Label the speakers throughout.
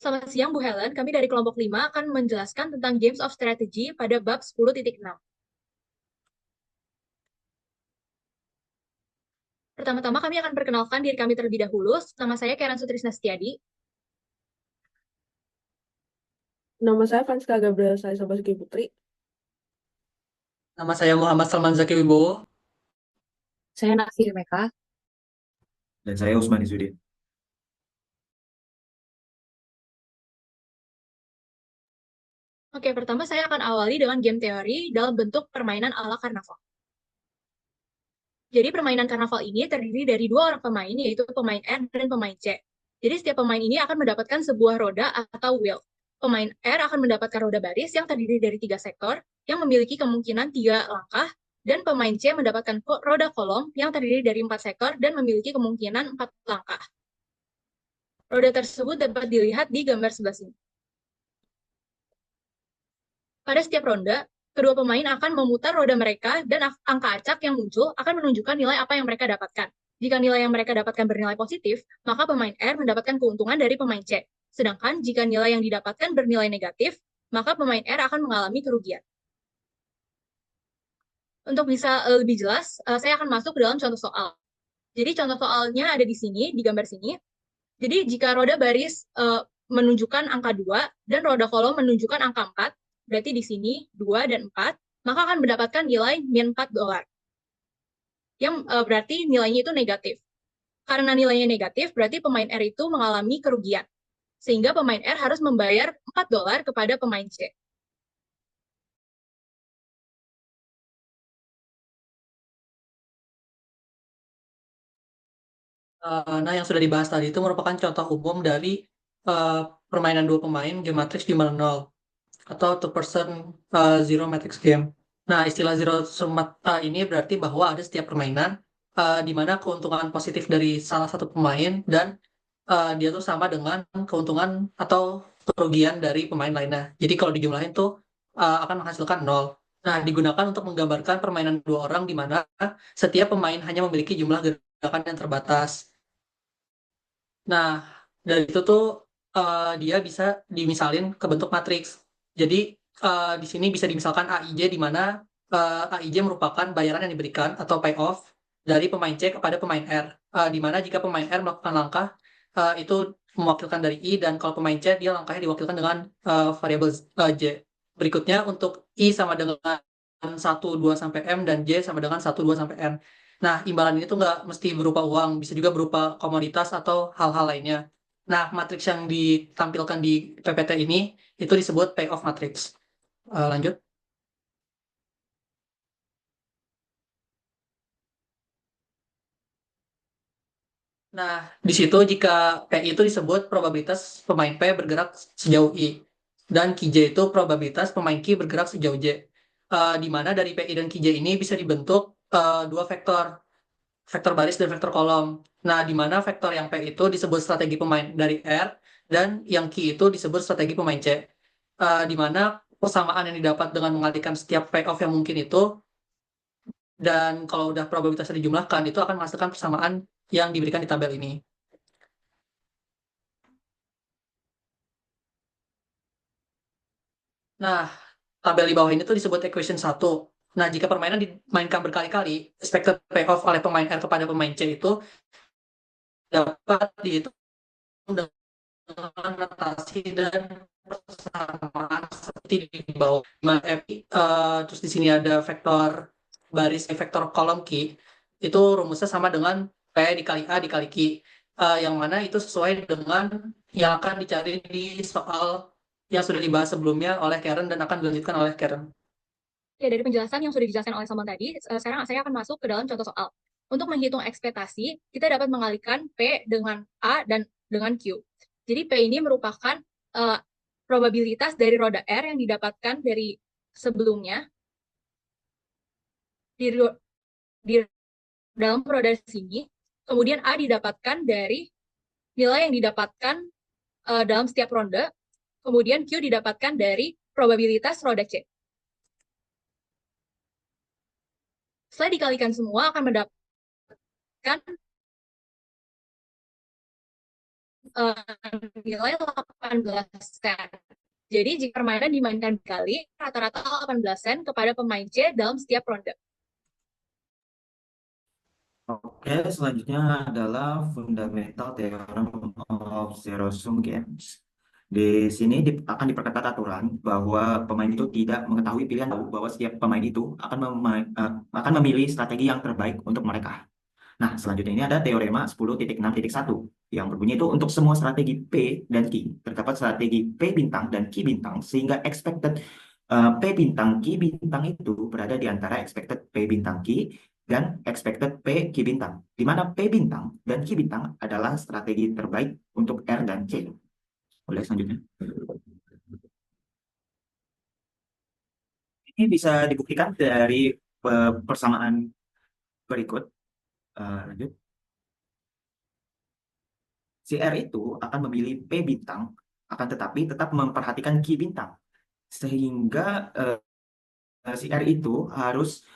Speaker 1: Selamat siang, Bu Helen. Kami dari kelompok 5 akan menjelaskan tentang Games of Strategy pada bab 10.6. Pertama-tama kami akan perkenalkan diri kami terlebih dahulu. Nama saya Karen Sutrisna Setiadi.
Speaker 2: Nama saya Franska Gabriel Salisa Basuki Putri.
Speaker 3: Nama saya Muhammad Salman Zaki Wibowo.
Speaker 4: Saya Naksir Meka.
Speaker 5: Dan saya Usman Izudin.
Speaker 1: Oke, pertama saya akan awali dengan game teori dalam bentuk permainan ala karnaval. Jadi permainan karnaval ini terdiri dari dua orang pemain, yaitu pemain R dan pemain C. Jadi setiap pemain ini akan mendapatkan sebuah roda atau wheel. Pemain R akan mendapatkan roda baris yang terdiri dari 3 sektor, yang memiliki kemungkinan 3 langkah, dan pemain C mendapatkan roda kolom yang terdiri dari 4 sektor dan memiliki kemungkinan 4 langkah. Roda tersebut dapat dilihat di gambar sebelah sini. Pada setiap ronde, kedua pemain akan memutar roda mereka dan angka acak yang muncul akan menunjukkan nilai apa yang mereka dapatkan. Jika nilai yang mereka dapatkan bernilai positif, maka pemain R mendapatkan keuntungan dari pemain C. Sedangkan jika nilai yang didapatkan bernilai negatif, maka pemain R akan mengalami kerugian. Untuk bisa lebih jelas, saya akan masuk ke dalam contoh soal. Jadi contoh soalnya ada di sini, di gambar sini. Jadi jika roda baris menunjukkan angka 2 dan roda kolom menunjukkan angka 4, berarti di sini 2 dan 4, maka akan mendapatkan nilai min $4. Yang berarti nilainya itu negatif. Karena nilainya negatif, berarti pemain R itu mengalami kerugian. Sehingga pemain R harus membayar $4 kepada pemain C.
Speaker 3: Nah, yang sudah dibahas tadi itu merupakan contoh umum dari permainan dua pemain game matrix di mana nol atau two person zero matrix game. Nah, istilah zero sum ini berarti bahwa ada setiap permainan di mana keuntungan positif dari salah satu pemain dan dia tuh sama dengan keuntungan atau kerugian dari pemain lainnya. Jadi kalau dijumlahin tuh akan menghasilkan nol. Nah, digunakan untuk menggambarkan permainan dua orang di mana setiap pemain hanya memiliki jumlah gerakan yang terbatas. Nah, dari itu tuh dia bisa dimisalin ke bentuk matriks. Jadi di sini bisa dimisalkan AIJ di mana AIJ merupakan bayaran yang diberikan atau payoff dari pemain C kepada pemain R. Di mana jika pemain R melakukan langkah itu mewakilkan dari I dan kalau pemain C dia langkahnya diwakilkan dengan variabel J. Berikutnya untuk I sama dengan 1, 2 sampai M dan J sama dengan 1, 2 sampai N. Nah, imbalan ini tuh nggak mesti berupa uang, bisa juga berupa komoditas atau hal-hal lainnya. Nah, matriks yang ditampilkan di PPT ini itu disebut payoff matrix. Lanjut. Nah, di situ jika PI itu disebut probabilitas pemain P bergerak sejauh I dan QJ itu probabilitas pemain Q bergerak sejauh J. Di mana dari PI dan QJ ini bisa dibentuk dua vektor, vektor baris dan vektor kolom. Nah, di mana vektor yang P itu disebut strategi pemain dari R dan yang Q itu disebut strategi pemain C. Di mana persamaan yang didapat dengan mengalihkan setiap payoff yang mungkin itu dan kalau udah probabilitasnya dijumlahkan itu akan menghasilkan persamaan yang diberikan di tabel ini. Nah, tabel di bawah ini tuh disebut equation 1. Nah, jika permainan dimainkan berkali-kali, expected payoff oleh pemain R kepada pemain C itu dapat dihitung dengan notasi dan persamaan seperti di bawah. Terus di sini ada vektor baris, vektor kolom Q. Itu rumusnya sama dengan P dikali A dikali Q. Yang mana itu sesuai dengan yang akan dicari di soal yang sudah dibahas sebelumnya oleh Karen dan akan dilanjutkan oleh Karen.
Speaker 1: Ya, dari penjelasan yang sudah dijelaskan oleh Salman tadi, sekarang saya akan masuk ke dalam contoh soal. Untuk menghitung ekspektasi, kita dapat mengalihkan P dengan A dan dengan Q. Jadi P ini merupakan probabilitas dari roda R yang didapatkan dari sebelumnya di, di dalam roda sini. Kemudian A didapatkan dari nilai yang didapatkan dalam setiap ronde. Kemudian Q didapatkan dari probabilitas roda C. Setelah dikalikan semua akan mendapatkan nilai 18 sen. Jadi jika permainan dimainkan kali, rata-rata 18 sen kepada pemain C dalam setiap ronde.
Speaker 5: Oke, selanjutnya adalah fundamental theorem of zero sum games. Di sini akan diperketat aturan bahwa pemain itu tidak mengetahui pilihan tahu bahwa setiap pemain itu akan memilih strategi yang terbaik untuk mereka. Nah, selanjutnya ini ada teorema 10.6.1 yang berbunyi itu untuk semua strategi P dan Q terdapat strategi P bintang dan Q bintang sehingga expected P bintang Q bintang itu berada di antara expected P bintang Q dan expected P Q bintang, di mana P bintang dan Q bintang adalah strategi terbaik untuk R dan C. Boleh selanjutnya. Ini bisa dibuktikan dari persamaan berikut. Lanjut. Si R itu akan memilih P bintang, akan tetapi tetap memperhatikan Q bintang. Sehingga si R itu harus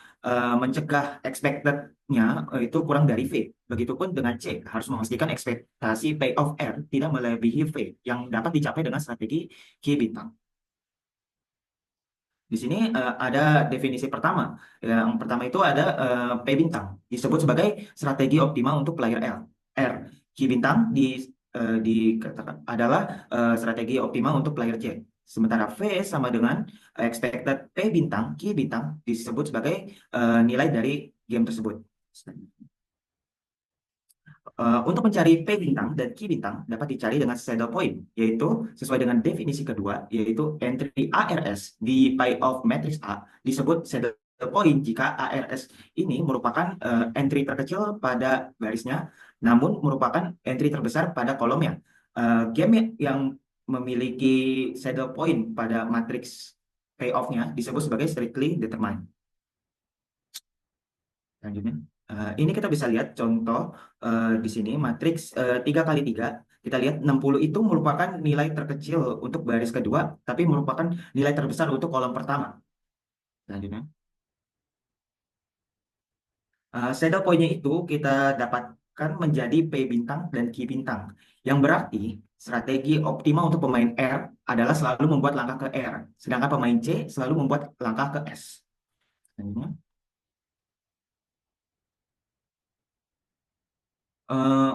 Speaker 5: mencegah expected-nya itu kurang dari V. Begitupun dengan C, harus memastikan ekspektasi payoff R tidak melebihi V yang dapat dicapai dengan strategi Q bintang. Di sini ada definisi pertama. Yang pertama itu ada P bintang, disebut sebagai strategi optimal untuk player L. R. Q bintang dikatakan adalah strategi optimal untuk player C. Sementara V sama dengan expected P bintang, Q bintang disebut sebagai nilai dari game tersebut. Untuk mencari P bintang dan Q bintang dapat dicari dengan saddle point, yaitu sesuai dengan definisi kedua, yaitu entry ARS di pi of matrix A disebut saddle point jika ARS ini merupakan entry terkecil pada barisnya, namun merupakan entry terbesar pada kolomnya. Game yang memiliki saddle point pada matriks payoff-nya disebut sebagai strictly determined. Selanjutnya, ini kita bisa lihat contoh di sini matriks 3 kali 3. Kita lihat 60 itu merupakan nilai terkecil untuk baris kedua, tapi merupakan nilai terbesar untuk kolom pertama. Selanjutnya, shadow point-nya itu kita dapatkan menjadi P bintang dan Q bintang, yang berarti strategi optimal untuk pemain R adalah selalu membuat langkah ke R, sedangkan pemain C selalu membuat langkah ke S. Selanjutnya,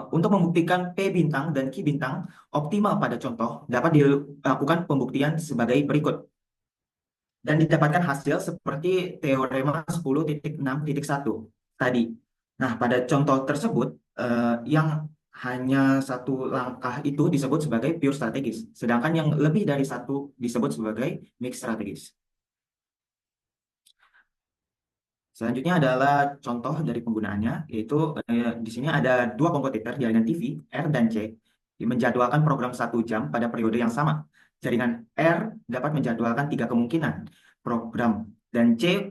Speaker 5: untuk membuktikan P bintang dan Q bintang optimal pada contoh dapat dilakukan pembuktian sebagai berikut dan didapatkan hasil seperti teorema 10.6.1 tadi. Nah, pada contoh tersebut yang hanya satu langkah itu disebut sebagai pure strategis, sedangkan yang lebih dari satu disebut sebagai mixed strategis. Selanjutnya adalah contoh dari penggunaannya, yaitu di sini ada dua kompetitor jaringan TV, R dan C, menjadwalkan program 1 jam pada periode yang sama. Jaringan R dapat menjadwalkan 3 kemungkinan program, dan C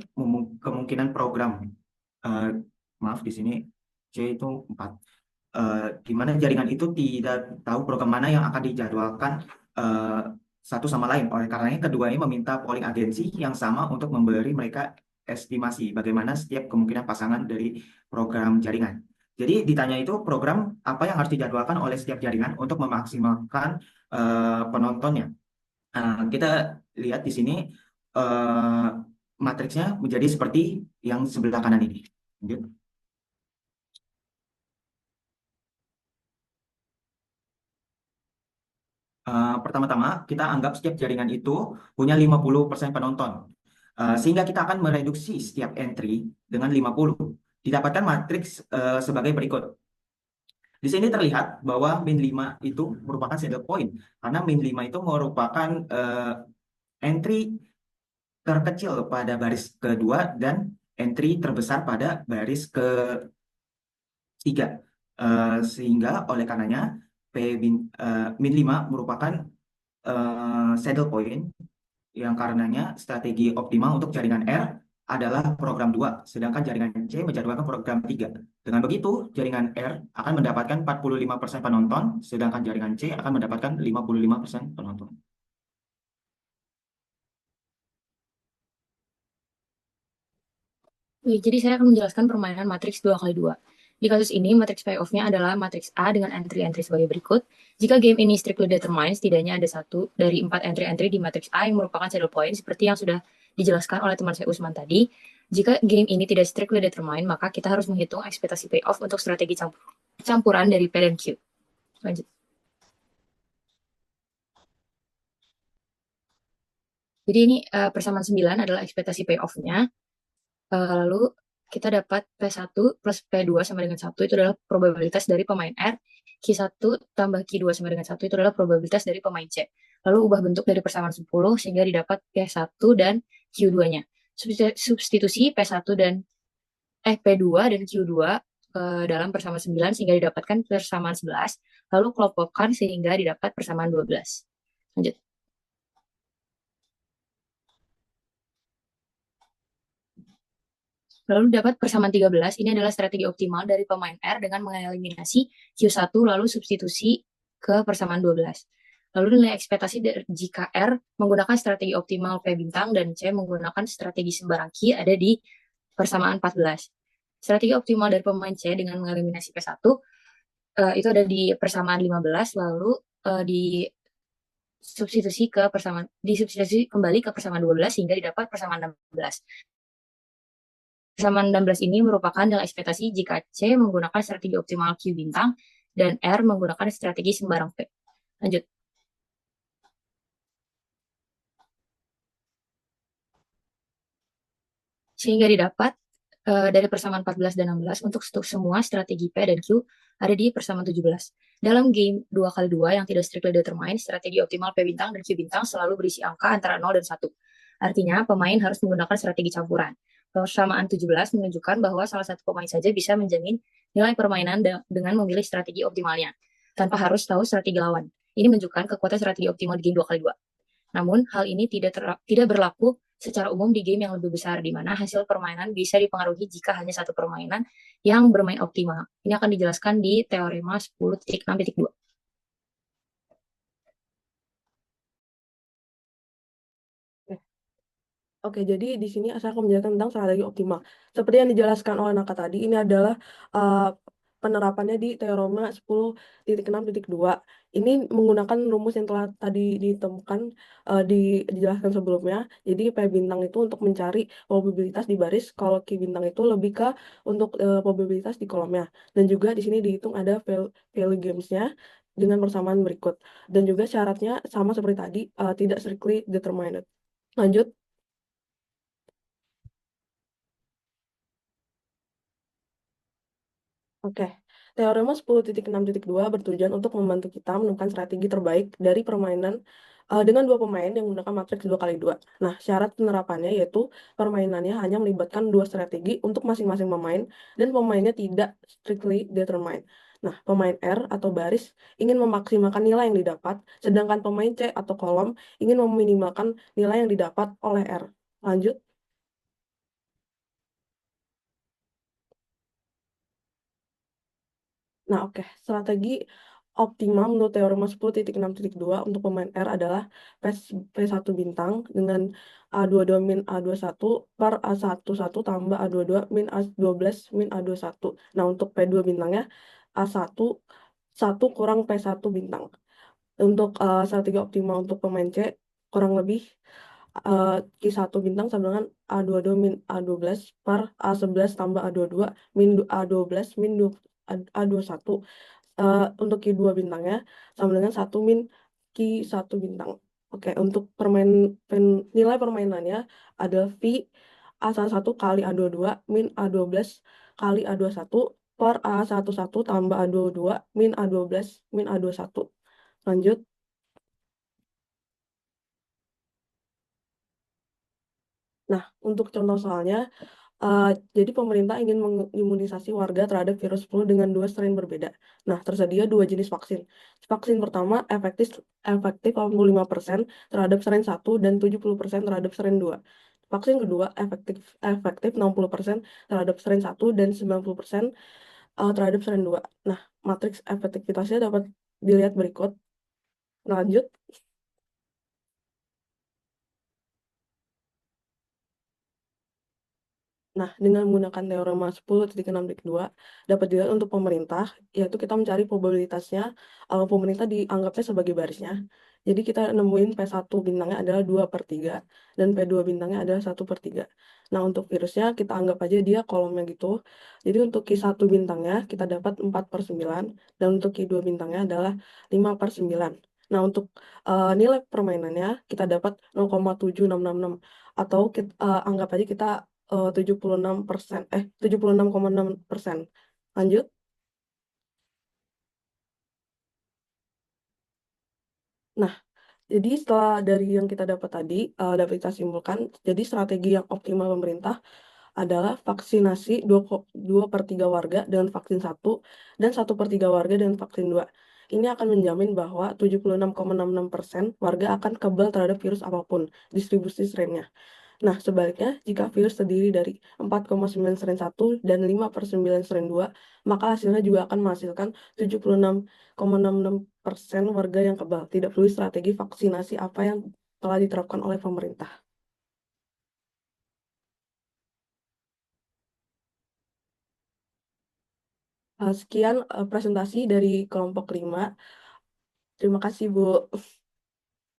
Speaker 5: kemungkinan program. Eh, maaf, di sini C itu 4. Di mana jaringan itu tidak tahu program mana yang akan dijadwalkan eh, satu sama lain. Oleh karenanya keduanya meminta polling agensi yang sama untuk memberi mereka estimasi bagaimana setiap kemungkinan pasangan dari program jaringan. Jadi ditanya itu program apa yang harus dijadwalkan oleh setiap jaringan untuk memaksimalkan penontonnya. Kita lihat di sini eh, matriksnya menjadi seperti yang sebelah kanan ini. Lanjut. Pertama-tama kita anggap setiap jaringan itu punya 50% penonton. Sehingga kita akan mereduksi setiap entry dengan 50. Didapatkan matriks sebagai berikut. Di sini terlihat bahwa min 5 itu merupakan saddle point. Karena min 5 itu merupakan entry terkecil pada baris kedua dan entry terbesar pada baris ketiga. Sehingga oleh karenanya min 5 merupakan saddle point yang karenanya strategi optimal untuk jaringan R adalah program 2, sedangkan jaringan C menjadwalkan program 3. Dengan begitu, jaringan R akan mendapatkan 45% penonton, sedangkan jaringan C akan mendapatkan 55% penonton.
Speaker 4: Oke, jadi saya akan menjelaskan permainan matriks 2 kali 2. Di kasus ini, matriks payoff-nya adalah matriks A dengan entry-entry sebagai berikut. Jika game ini strictly determined, setidaknya ada satu dari 4 entry-entry di matriks A yang merupakan saddle point, seperti yang sudah dijelaskan oleh teman saya Usman tadi. Jika game ini tidak strictly determined, maka kita harus menghitung ekspektasi payoff untuk strategi campuran dari P dan Q. Lanjut. Jadi ini persamaan 9 adalah ekspektasi payoff-nya. Lalu kita dapat P1 plus P2 sama dengan 1 itu adalah probabilitas dari pemain R. Q1 tambah Q2 sama dengan 1 itu adalah probabilitas dari pemain C. Lalu ubah bentuk dari persamaan 10 sehingga didapat P1 dan Q2-nya. Substitusi P1 dan P2 dan Q2 dalam persamaan 9 sehingga didapatkan persamaan 11. Lalu kelompokkan sehingga didapat persamaan 12. Lanjut. Lalu dapat persamaan 13, ini adalah strategi optimal dari pemain R dengan mengeliminasi Q1 lalu substitusi ke persamaan 12. Lalu nilai ekspektasi jika R menggunakan strategi optimal P bintang dan C menggunakan strategi sembarang Q ada di persamaan 14. Strategi optimal dari pemain C dengan mengeliminasi P1 itu ada di persamaan 15, lalu disubstitusi kembali ke persamaan 12 sehingga didapat persamaan 16. Persamaan 16 ini merupakan nilai ekspektasi jika C menggunakan strategi optimal Q bintang dan R menggunakan strategi sembarang P. Lanjut. Sehingga didapat dari persamaan 14 dan 16 untuk semua strategi P dan Q ada di persamaan 17. Dalam game 2x2 yang tidak strictly determined, strategi optimal P bintang dan Q bintang selalu berisi angka antara 0 dan 1. Artinya, pemain harus menggunakan strategi campuran. Persamaan 17 menunjukkan bahwa salah satu pemain saja bisa menjamin nilai permainan dengan memilih strategi optimalnya, tanpa harus tahu strategi lawan. Ini menunjukkan kekuatan strategi optimal di game 2x2. Namun, hal ini tidak berlaku secara umum di game yang lebih besar, di mana hasil permainan bisa dipengaruhi jika hanya satu permainan yang bermain optimal. Ini akan dijelaskan di teorema 10.6.2.
Speaker 2: Oke, jadi di sini saya akan menjelaskan tentang strategi optimal. Seperti yang dijelaskan oleh Naka tadi, ini adalah penerapannya di teorema 10.6.2. Ini menggunakan rumus yang telah tadi ditemukan, dijelaskan sebelumnya. Jadi P bintang itu untuk mencari probabilitas di baris, kalau Q bintang itu lebih ke untuk probabilitas di kolomnya. Dan juga di sini dihitung ada value games-nya dengan persamaan berikut. Dan juga syaratnya sama seperti tadi, tidak strictly determined. Lanjut. Oke, teorema 10.6.2 bertujuan untuk membantu kita menemukan strategi terbaik dari permainan dengan dua pemain yang menggunakan matriks 2x2. Nah, syarat penerapannya yaitu permainannya hanya melibatkan dua strategi untuk masing-masing pemain dan pemainnya tidak strictly determined. Nah, pemain R atau baris ingin memaksimalkan nilai yang didapat, sedangkan pemain C atau kolom ingin meminimalkan nilai yang didapat oleh R. Lanjut. Nah, oke. Strategi optimal menurut teorema 10.6.2 untuk pemain R adalah P1 bintang dengan A22 min A21 per A11 tambah A22 min A12 min A21. Nah, untuk P2 bintangnya A1 1 kurang P1 bintang. Untuk strategi optimal untuk pemain C kurang lebih Q1 bintang sama dengan A22 min A12 per A11 tambah A22 min A12 min A21. Untuk Q2 bintangnya sama dengan 1 min Q1 bintang. Oke, untuk nilai permainannya adalah V A11 kali A22 min A12 kali A21 per A11 tambah A22 min A12 min A21. Lanjut. Nah, untuk contoh soalnya, jadi pemerintah ingin mengimunisasi warga terhadap virus flu dengan dua strain berbeda. Nah, tersedia dua jenis vaksin. Vaksin pertama efektif 85% terhadap strain 1 dan 70% terhadap strain 2. Vaksin kedua efektif 60% terhadap strain 1 dan 90% terhadap strain 2. Nah, matriks efektivitasnya dapat dilihat berikut. Lanjut. Nah, dengan menggunakan teorema 10.6.2 dapat dilihat untuk pemerintah, yaitu kita mencari probabilitasnya pemerintah dianggapnya sebagai barisnya. Jadi kita nemuin P1 bintangnya adalah 2/3 dan P2 bintangnya adalah 1/3. Nah, untuk virusnya kita anggap aja dia kolomnya gitu. Jadi untuk Q1 bintangnya kita dapat 4/9 dan untuk Q2 bintangnya adalah 5/9. Nah, untuk nilai permainannya kita dapat 0,7666 atau anggap aja kita 76%, 76,6%. Lanjut. Nah, jadi setelah dari yang kita dapat tadi, dapat kita simpulkan, jadi strategi yang optimal pemerintah adalah vaksinasi 2/3 warga dengan vaksin 1 dan 1/3 warga dengan vaksin 2. Ini akan menjamin bahwa 76,66% warga akan kebal terhadap virus apapun, distribusi strain-nya. Nah, sebaliknya, jika virus terdiri dari 4,9 strain 1 dan 5/9 strain 2, maka hasilnya juga akan menghasilkan 76,66% warga yang kebal. Tidak perlu strategi vaksinasi apa yang telah diterapkan oleh pemerintah. Sekian presentasi dari kelompok 5. Terima kasih, Bu.